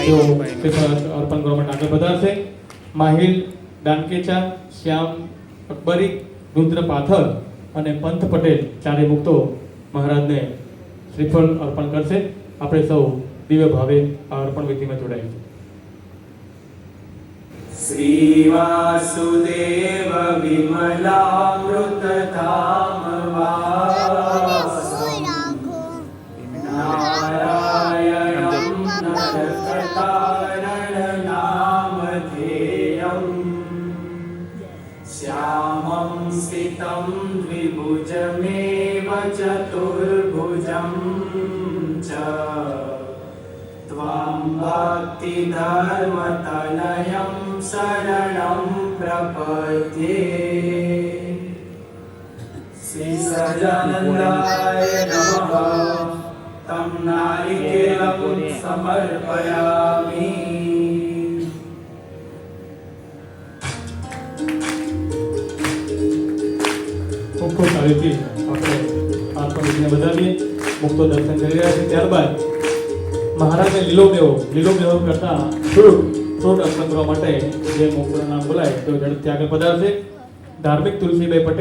તેઓ શ્રીફળ અર્પણ કરવા માટે આગળ વધારશે. માહિલ દાનકેચા, શ્યામ અકબરી, રુદ્ર પાથર અને પંથ પટેલ ચારે મુક્તો મહારાજને શ્રીફળ અર્પણ કરશે. આપણે સૌ દિવ્ય ભાવે આ અર્પણ વિધિમાં જોડાઈશું. શ્રી વાસુદેવ વિમલામૃત ધામ નારાયણં નરકતારણ નામધેયં શ્યામં સિतं દ્વિભુજમેવ ચતુર્ભુજં ચ त्वां भक्तिधर्मतनयं शरणं प्रपद्ये. श्री सच्चिदानन्दाय नमः. तं नारिकेलं समर्पयामि. ખૂબ ખૂબ સારીથી આપણે આત્મા વિધિને વધાવીએ. મુક્તો દર્શન કરી રહ્યા છે. ત્યારબાદ મહારાજે લીલો મેવો કરતા ફ્રૂટ અર્પણ કરવા માટે જે મુક્તોનું નામ બોલાય તો ઝડપથી આગળ પધારશે. ધાર્મિક તુલસીભાઈ પટેલ,